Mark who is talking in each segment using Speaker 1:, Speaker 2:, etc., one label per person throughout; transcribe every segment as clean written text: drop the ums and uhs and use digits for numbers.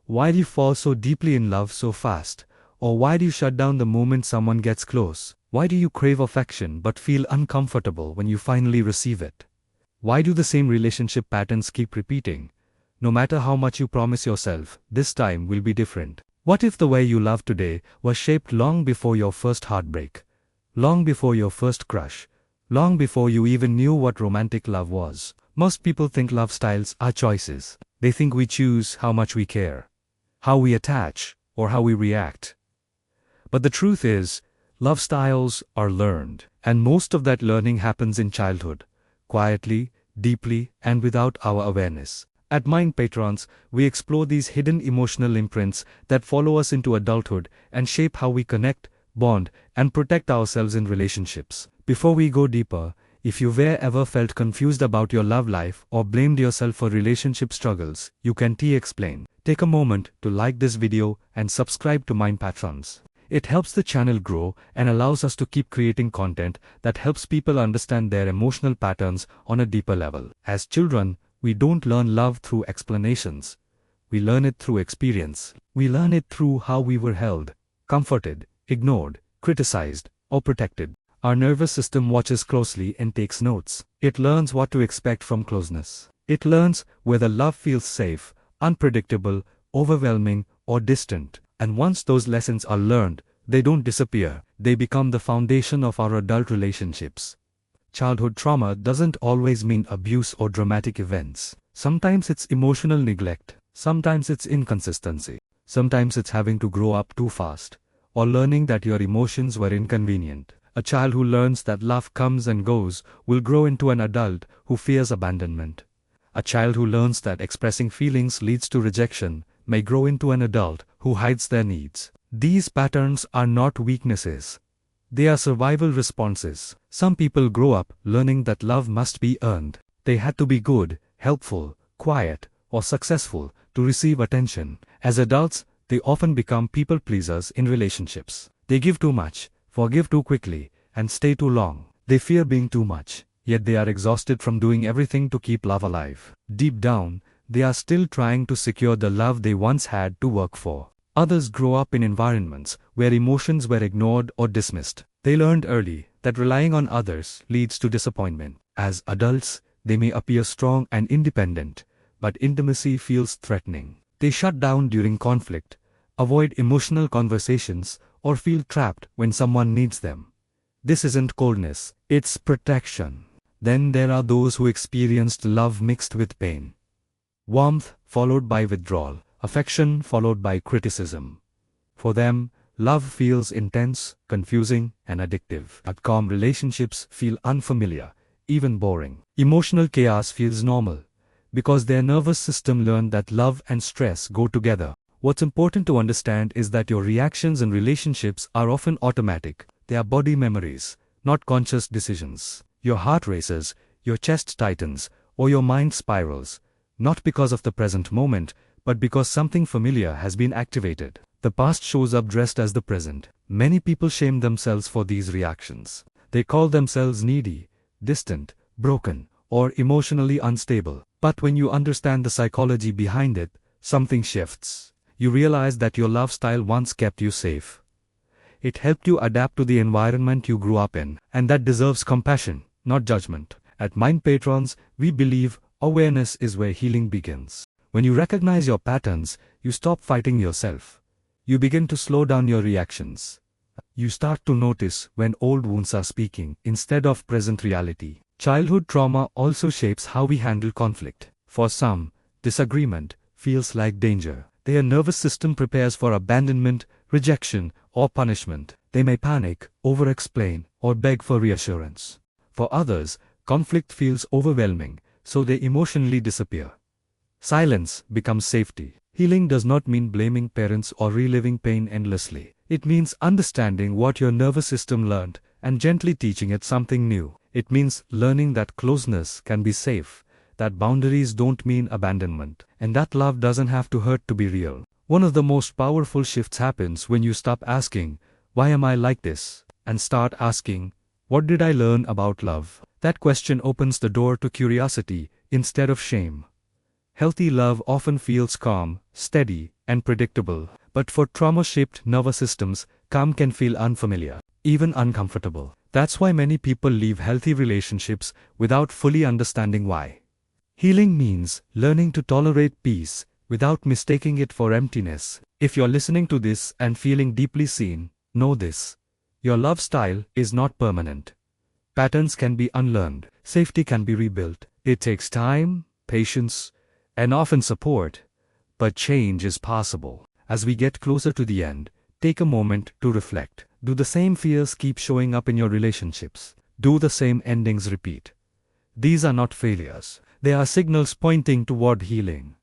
Speaker 1: Why do you fall so deeply in love so fast? Or why do you shut down the moment someone gets close? Why do you crave affection but feel uncomfortable when you finally receive it? Why do the same relationship patterns keep repeating? No matter how much you promise yourself, this time will be different. What if the way you love today was shaped long before your first heartbreak? Long before your first crush? Long before you even knew what romantic love was? Most people think love styles are choices. They think we choose how much we care, how we attach, or how we react. But the truth is, love styles are learned, and most of that learning happens in childhood, quietly, deeply, and without our awareness. At Pattrens, we explore these hidden emotional imprints that follow us into adulthood and shape how we connect, bond, and protect ourselves in relationships. Before we go deeper, if you've ever felt confused about your love life or blamed yourself for relationship struggles, you can explain. Take a moment to like this video and subscribe to Pattrens. It helps the channel grow and allows us to keep creating content that helps people understand their emotional patterns on a deeper level. As children, we don't learn love through explanations. We learn it through experience. We learn it through how we were held, comforted, ignored, criticized, or protected. Our nervous system watches closely and takes notes. It learns what to expect from closeness. It learns whether love feels safe, unpredictable, overwhelming, or distant. And once those lessons are learned, they don't disappear. They become the foundation of our adult relationships. Childhood trauma doesn't always mean abuse or dramatic events. Sometimes it's emotional neglect. Sometimes it's inconsistency. Sometimes it's having to grow up too fast, or learning that your emotions were inconvenient. A child who learns that love comes and goes will grow into an adult who fears abandonment. A child who learns that expressing feelings leads to rejection may grow into an adult who hides their needs. These patterns are not weaknesses. They are survival responses. Some people grow up learning that love must be earned. They had to be good, helpful, quiet, or successful to receive attention. As adults, they often become people pleasers in relationships. They give too much, forgive too quickly, and stay too long. They fear being too much, yet they are exhausted from doing everything to keep love alive. Deep down, they are still trying to secure the love they once had to work for. Others grow up in environments where emotions were ignored or dismissed. They learned early that relying on others leads to disappointment. As adults, they may appear strong and independent, but intimacy feels threatening. They shut down during conflict, avoid emotional conversations, or feel trapped when someone needs them. This isn't coldness, it's protection. Then there are those who experienced love mixed with pain. Warmth followed by withdrawal, affection followed by criticism. For them, love feels intense, confusing, and addictive. But calm relationships feel unfamiliar, even boring. Emotional chaos feels normal, because their nervous system learned that love and stress go together. What's important to understand is that your reactions in relationships are often automatic. They are body memories, not conscious decisions. Your heart races, your chest tightens, or your mind spirals, not because of the present moment, but because something familiar has been activated. The past shows up dressed as the present. Many people shame themselves for these reactions. They call themselves needy, distant, broken, or emotionally unstable. But when you understand the psychology behind it, something shifts. You realize that your love style once kept you safe. It helped you adapt to the environment you grew up in, and that deserves compassion, not judgment. At Pattrens, we believe awareness is where healing begins. When you recognize your patterns, you stop fighting yourself. You begin to slow down your reactions. You start to notice when old wounds are speaking instead of present reality. Childhood trauma also shapes how we handle conflict. For some, disagreement feels like danger. Their nervous system prepares for abandonment, rejection, or punishment. They may panic, over-explain, or beg for reassurance. For others, conflict feels overwhelming, so they emotionally disappear. Silence becomes safety. Healing does not mean blaming parents or reliving pain endlessly. It means understanding what your nervous system learned and gently teaching it something new. It means learning that closeness can be safe, that boundaries don't mean abandonment, and that love doesn't have to hurt to be real. One of the most powerful shifts happens when you stop asking, "Why am I like this?" and start asking, "What did I learn about love?" That question opens the door to curiosity instead of shame. Healthy love often feels calm, steady, and predictable. But for trauma-shaped nervous systems, calm can feel unfamiliar, even uncomfortable. That's why many people leave healthy relationships without fully understanding why. Healing means learning to tolerate peace without mistaking it for emptiness. If you're listening to this and feeling deeply seen, know this. Your love style is not permanent. Patterns can be unlearned. Safety can be rebuilt. It takes time, patience, and often support. But change is possible. As we get closer to the end, take a moment to reflect. Do the same fears keep showing up in your relationships? Do the same endings repeat? These are not failures. They are signals pointing toward healing.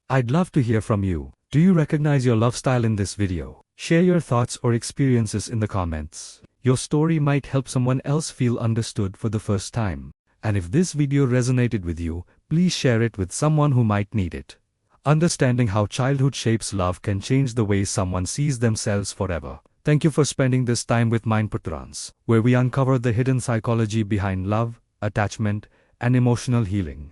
Speaker 1: I'd love to hear from you. Do you recognize your love style in this video? Share your thoughts or experiences in the comments. Your story might help someone else feel understood for the first time. And if this video resonated with you, please share it with someone who might need it. Understanding how childhood shapes love can change the way someone sees themselves forever. Thank you for spending this time with Pattrens, where we uncover the hidden psychology behind love, attachment, and emotional healing.